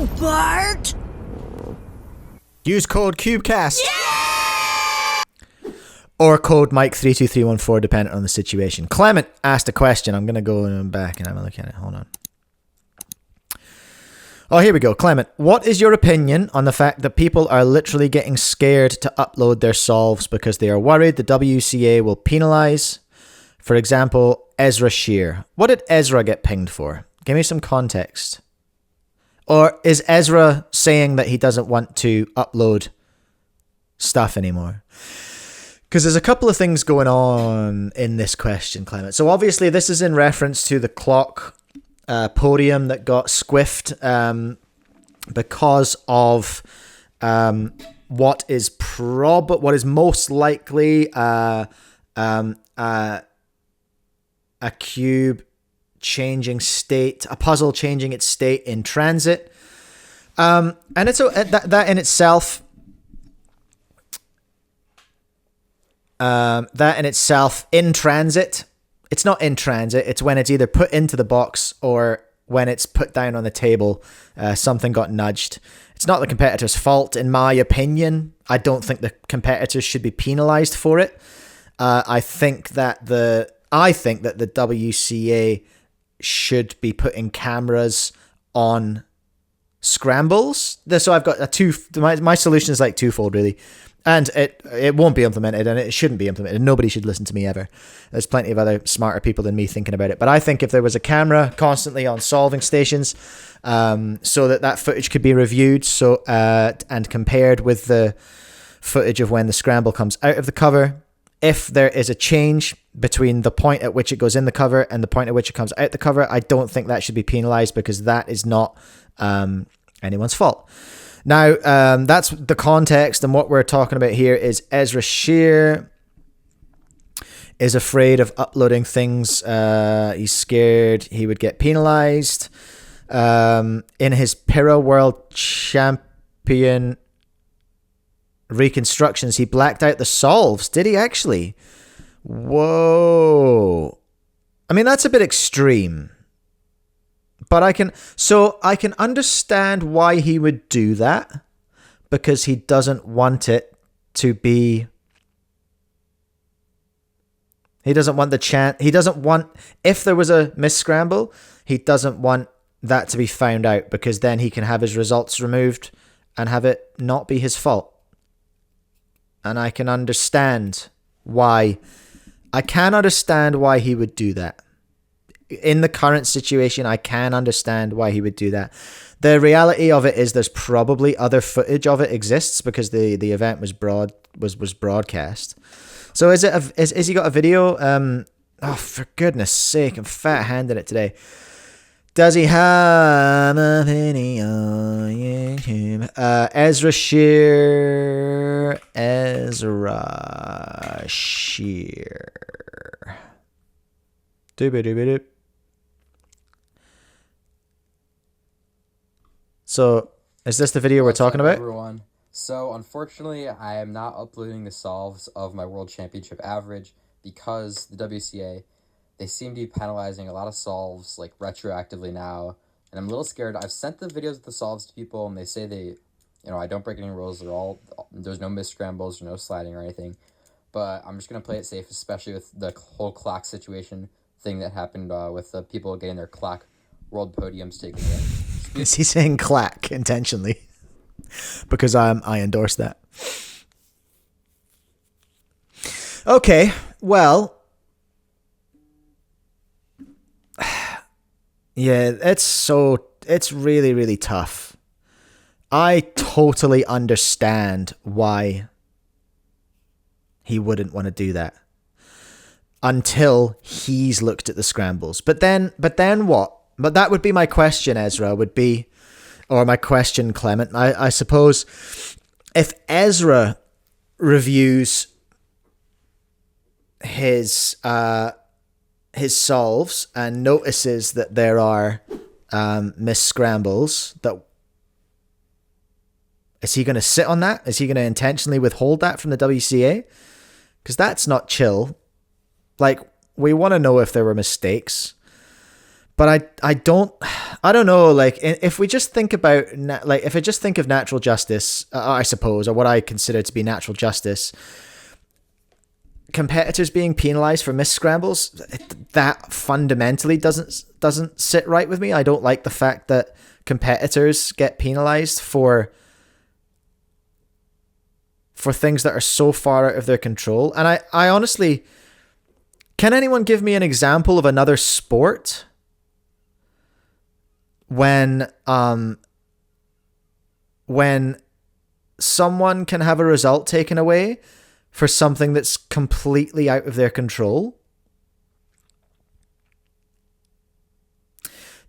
doing, Bart? Use code CubeCast. Or code Mike32314, depending on the situation. Clement asked a question. I'm going to go back and have a look at it. Hold on. Oh, here we go. Clement, what is your opinion on the fact that people are literally getting scared to upload their solves because they are worried the WCA will penalize? For example, Ezra Shear. What did Ezra get pinged for? Give me some context. Or is Ezra saying that he doesn't want to upload stuff anymore? Because there's a couple of things going on in this question, Clement. So obviously this is in reference to the clock podium that got squiffed because of what is most likely a cube changing state, a puzzle changing its state in transit, and it's that in itself. That in itself, in transit, it's not in transit, it's when it's either put into the box or when it's put down on the table, something got nudged. It's not the competitor's fault, in my opinion. I don't think the competitors should be penalized for it. I think that the WCA should be putting cameras on scrambles. So I've got my solution is like twofold, really. And it won't be implemented, and it shouldn't be implemented. Nobody should listen to me ever. There's plenty of other smarter people than me thinking about it. But I think if there was a camera constantly on solving stations, so that footage could be reviewed, and compared with the footage of when the scramble comes out of the cover, if there is a change between the point at which it goes in the cover and the point at which it comes out the cover, I don't think that should be penalized, because that is not anyone's fault. Now, that's the context, and what we're talking about here is Ezra Shear is afraid of uploading things. He's scared he would get penalized. In his Pyrrha World Champion reconstructions, he blacked out the solves. Did he actually? Whoa. I mean, that's a bit extreme. But I can understand why he would do that, because he doesn't want it to be. He doesn't want the chance. He doesn't want, if there was a misscramble, he doesn't want that to be found out, because then he can have his results removed and have it not be his fault. And I can understand why. I can understand why he would do that. In the current situation, I can understand why he would do that. The reality of it is there's probably other footage of it exists, because the event was broadcast. So is he got a video? Oh, for goodness sake, I'm fat-handed it today. Does he have a video on YouTube? Ezra Shear. Doobie-doobie-doop. So, is this the video we're talking about? Everyone. So, unfortunately, I am not uploading the solves of my World Championship average because the WCA, they seem to be penalizing a lot of solves, like, retroactively now. And I'm a little scared. I've sent the videos of the solves to people, and they say I don't break any rules. There's no miss scrambles or no sliding or anything. But I'm just going to play it safe, especially with the whole clock situation thing that happened with the people getting their clock world podiums taken away. Is he saying clack intentionally? Because I endorse that. Okay, well, yeah, it's really, really tough. I totally understand why he wouldn't want to do that until he's looked at the scrambles. But then what? But that would be my question, Ezra, or my question, Clement. I suppose if Ezra reviews his solves and notices that there are miss-scrambles, is he going to sit on that? Is he going to intentionally withhold that from the WCA? Because that's not chill. Like, we want to know if there were mistakes. I don't know, like, if we just think about if I just think of natural justice, I suppose, or what I consider to be natural justice, competitors being penalized for miss scrambles, that fundamentally doesn't sit right with me. I don't like the fact that competitors get penalized for things that are so far out of their control. And I honestly, can anyone give me an example of another sport when someone can have a result taken away for something that's completely out of their control?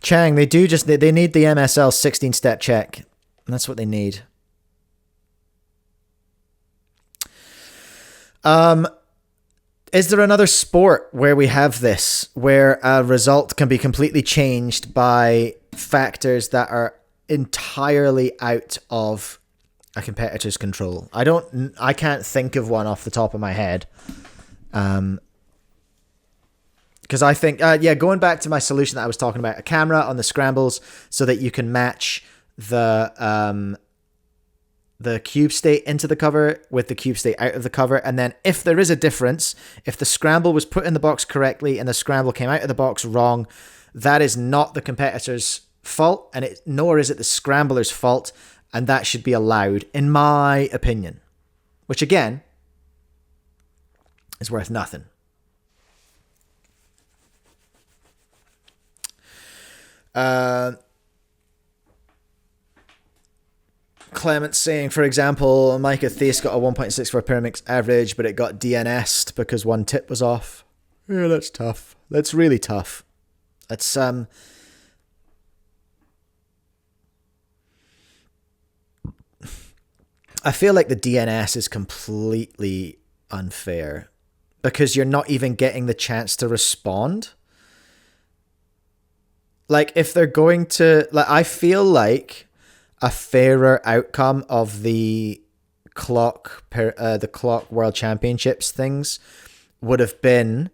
Chang, they need the MSL 16-step check. That's what they need. Is there another sport where we have this, where a result can be completely changed by factors that are entirely out of a competitor's control? I can't think of one off the top of my head. Because I think, going back to my solution that I was talking about, a camera on the scrambles so that you can match the cube state into the cover with the cube state out of the cover. And then if there is a difference, if the scramble was put in the box correctly and the scramble came out of the box wrong, that is not the competitor's fault, and nor is it the scrambler's fault, and that should be allowed, in my opinion. Which, again, is worth nothing. Clement saying, for example, Micah Theis got a 1.64 Pyramix average, but it got DNS'd because one tip was off. Yeah, that's tough. That's really tough. That's I feel like the DNS is completely unfair because you're not even getting the chance to respond. Like, if they're going to, like, I feel like a fairer outcome of the clock World Championships things would have been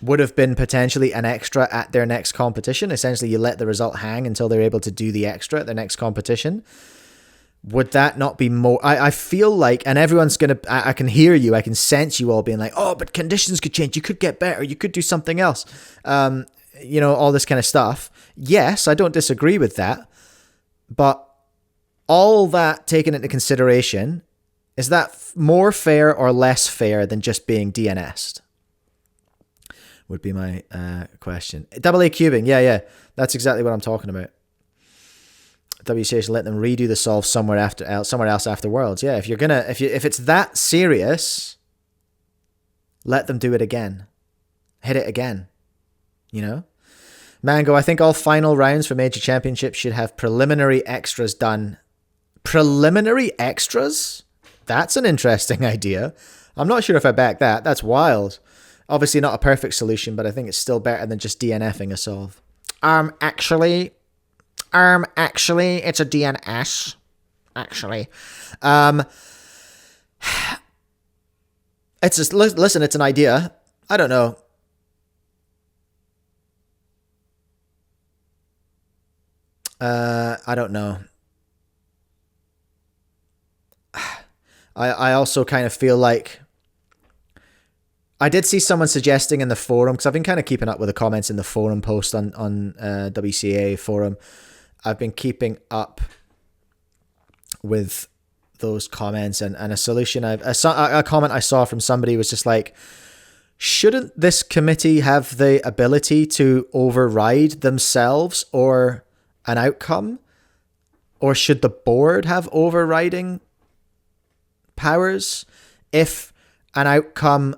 potentially an extra at their next competition. Essentially, you let the result hang until they're able to do the extra at their next competition. Would that not be more? I feel like, and everyone's going to, I can hear you, I can sense you all being like, oh, but conditions could change. You could get better. You could do something else. All this kind of stuff. Yes, I don't disagree with that. But all that taken into consideration, is that more fair or less fair than just being DNS'd? Would be my question. AA cubing, yeah. That's exactly what I'm talking about. WCA should let them redo the solve somewhere else after Worlds. Yeah, if it's that serious, let them do it again. Hit it again. Mango, I think all final rounds for major championships should have preliminary extras done. Preliminary extras? That's an interesting idea. I'm not sure if I back that. That's wild. Obviously not a perfect solution, but I think it's still better than just DNFing a solve. Actually, it's a DNS. Actually. It's just, listen, it's an idea. I don't know. I don't know. I also kind of feel like I did see someone suggesting in the forum, because I've been kind of keeping up with the comments in the forum post on WCA forum. I've been keeping up with those comments, and a solution a comment I saw from somebody was just like, shouldn't this committee have the ability to override themselves or an outcome? Or should the board have overriding powers if an outcome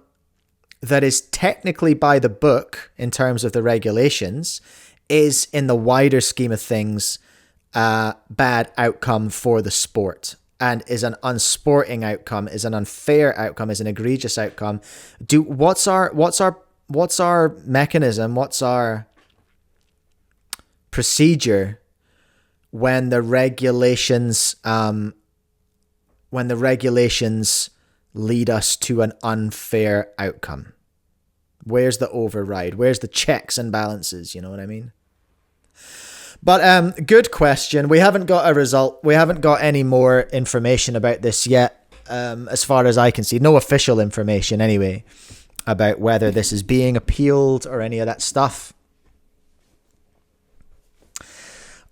that is technically by the book in terms of the regulations is, in the wider scheme of things, a bad outcome for the sport, and is an unsporting outcome, is an unfair outcome, is an egregious outcome? What's our mechanism? What's our procedure when the regulations lead us to an unfair outcome? Where's the override? Where's the checks and balances? You know what I mean? But good question. We haven't got a result. We haven't got any more information about this yet, as far as I can see. No official information, anyway, about whether this is being appealed or any of that stuff.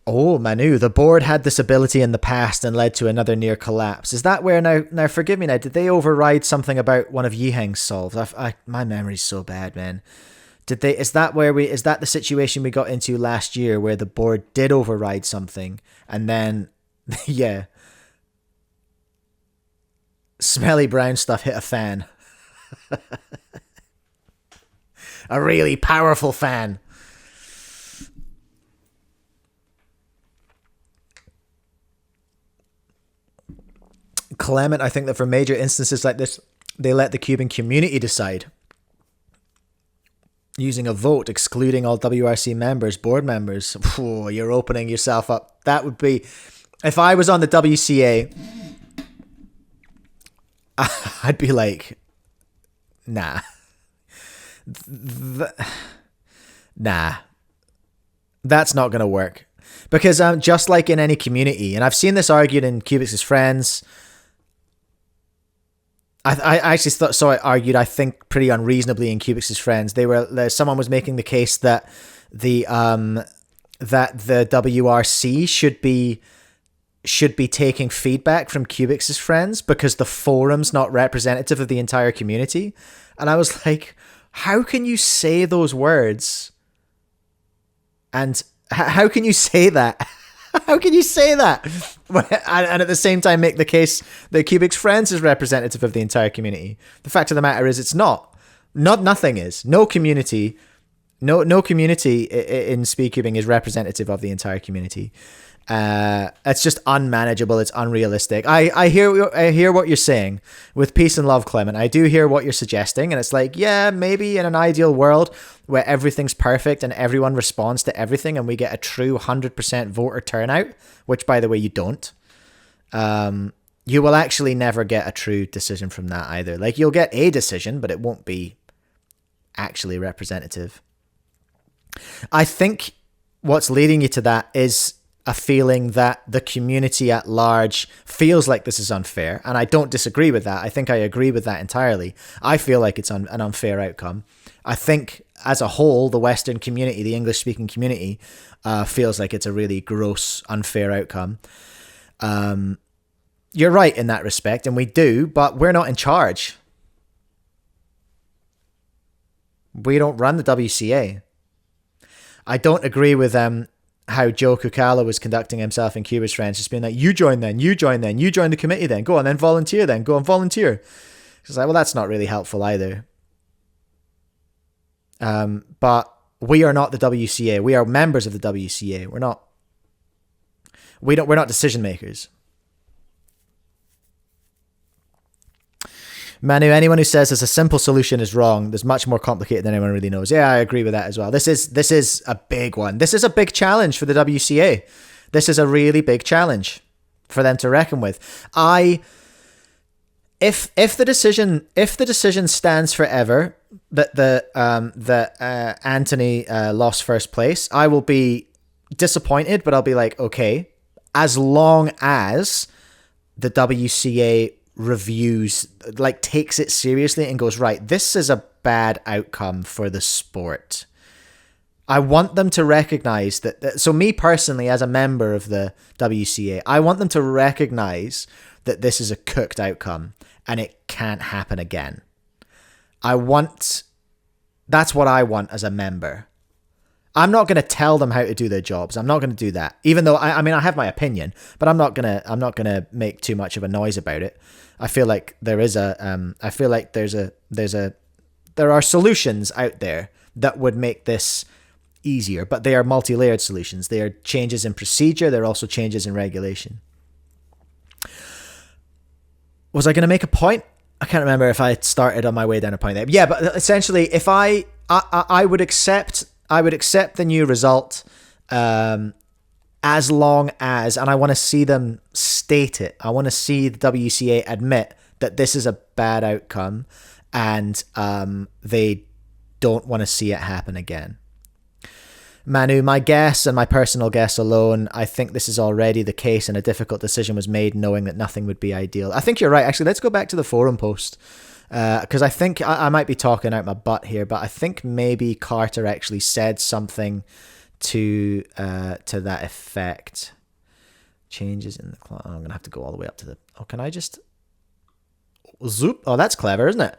Oh, Manu, the board had this ability in the past and led to another near collapse. Is that where now forgive me now, did they override something about one of Yiheng's solves? My memory's so bad, man. Is that the situation we got into last year where the board did override something and then yeah. Smelly brown stuff hit a fan. A really powerful fan. Clement, I think that for major instances like this, they let the cubing community decide. Using a vote, excluding all WRC members, board members. Oh, you're opening yourself up. That would be... If I was on the WCA, I'd be like, nah. Nah. That's not going to work. Because just like in any community, and I've seen this argued in Kubix' Friends... I actually saw it argued, I think, pretty unreasonably in Kubix' Friends. Someone was making the case that the WRC should be taking feedback from Kubix' Friends because the forum's not representative of the entire community. And I was like, how can you say those words? And how can you say that? How can you say that? And at the same time make the case that Kubix Friends is representative of the entire community. The fact of the matter is it's not. Nothing is. No community in speedcubing is representative of the entire community. It's just unmanageable. It's unrealistic. I hear what you're saying with peace and love, Clement. I do hear what you're suggesting, and it's like, yeah, maybe in an ideal world where everything's perfect and everyone responds to everything, and we get a true 100% voter turnout, which, by the way, you don't. You will actually never get a true decision from that either. Like, you'll get a decision, but it won't be actually representative. I think what's leading you to that is a feeling that the community at large feels like this is unfair. And I don't disagree with that. I think I agree with that entirely. I feel like it's an unfair outcome. I think as a whole, the Western community, the English-speaking community, feels like it's a really gross, unfair outcome. You're right in that respect, and we do, but we're not in charge. We don't run the WCA. I don't agree with how Joe Kukala was conducting himself in Cuba's Friends, just being like, you join the committee then, go on then, go and volunteer. It's like, well, that's not really helpful either. But we are not the WCA. We are members of the WCA. We're not decision makers. Manu, anyone who says there's a simple solution is wrong. There's much more complicated than anyone really knows. Yeah, I agree with that as well. This is a big one. This is a big challenge for the WCA. This is a really big challenge for them to reckon with. If the decision stands forever that Anthony lost first place, I will be disappointed, but I'll be like, okay, as long as the WCA reviews, like, takes it seriously and goes, right, this is a bad outcome for the sport. I want them to recognize that. So me personally, as a member of the WCA, I want them to recognize that this is a cooked outcome and it can't happen again. That's what I want as a member. I'm not going to tell them how to do their jobs. I'm not going to do that. Even though I mean I have my opinion, but I'm not going to make too much of a noise about it. I feel like there are solutions out there that would make this easier, but they are multi-layered solutions. They are changes in procedure. They're also changes in regulation. Was I going to make a point? I can't remember if I started on my way down a point there. Yeah, but essentially, if I would accept the new result, as long as, and I want to see them state it. I want to see the WCA admit that this is a bad outcome, and they don't want to see it happen again. Manu, my guess and my personal guess alone, I think this is already the case and a difficult decision was made knowing that nothing would be ideal. I think you're right. Actually, let's go back to the forum post. Because I think I might be talking out my butt here, but I think maybe Carter actually said something to that effect. Changes in the clock. I'm gonna have to go all the way up to the. Oh, can I just zoop? Oh, that's clever, isn't it?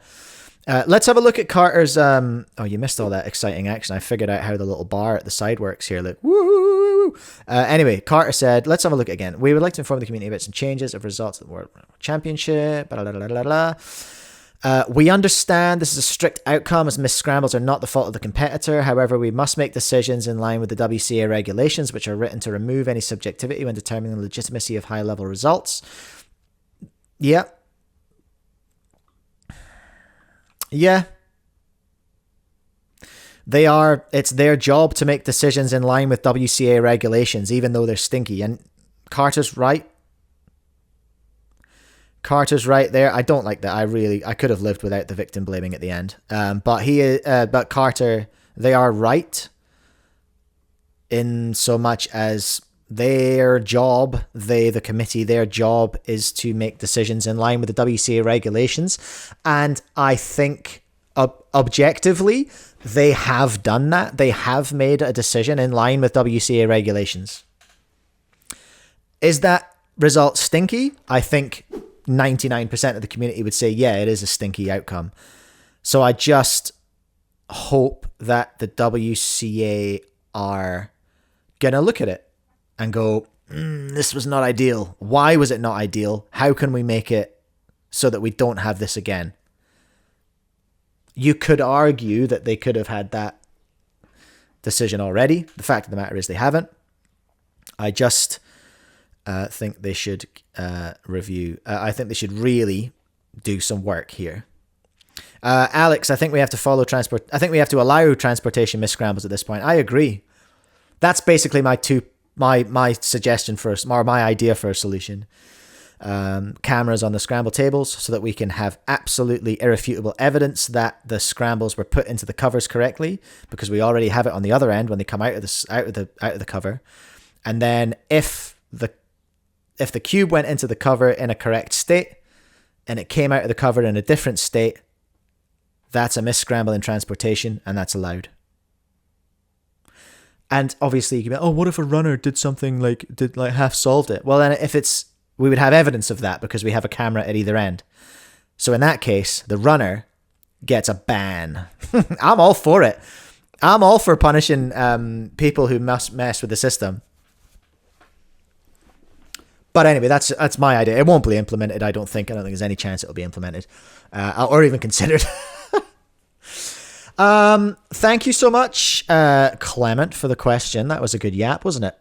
Let's have a look at Carter's. Oh, you missed all that exciting action. I figured out how the little bar at the side works here. Look, woo! Anyway, Carter said, "Let's have a look again. We would like to inform the community about some changes of results of the World Championship." Blah, blah, blah, blah, blah. We understand this is a strict outcome as missed scrambles are not the fault of the competitor. However, we must make decisions in line with the WCA regulations, which are written to remove any subjectivity when determining the legitimacy of high-level results. Yeah. Yeah. It's their job to make decisions in line with WCA regulations, even though they're stinky. And Carter's right. Carter's right there. I don't like that. I could have lived without the victim blaming at the end. But Carter, they are right in so much as their job, the committee, their job is to make decisions in line with the WCA regulations. And I think objectively, they have done that. They have made a decision in line with WCA regulations. Is that result stinky? I think 99% of the community would say, yeah, it is a stinky outcome. So I just hope that the WCA are going to look at it and go, this was not ideal. Why was it not ideal? How can we make it so that we don't have this again? You could argue that they could have had that decision already. The fact of the matter is they haven't. I just think they should review. I think they should really do some work here. Alex, I think we have to follow transport. I think we have to allow transportation misscrambles at this point. I agree. That's basically my suggestion for or my idea for a solution. Cameras on the scramble tables so that we can have absolutely irrefutable evidence that the scrambles were put into the covers correctly, because we already have it on the other end when they come out of the cover. And then if the cube went into the cover in a correct state and it came out of the cover in a different state, that's a misscramble in transportation, and that's allowed. And obviously you can be, oh, what if a runner did something like half solved it? Well, then we would have evidence of that because we have a camera at either end. So in that case, the runner gets a ban. I'm all for it. I'm all for punishing people who must mess with the system. But anyway, that's my idea. It won't be implemented, I don't think. I don't think there's any chance it'll be implemented or even considered. Thank you so much, Clement, for the question. That was a good yap, wasn't it?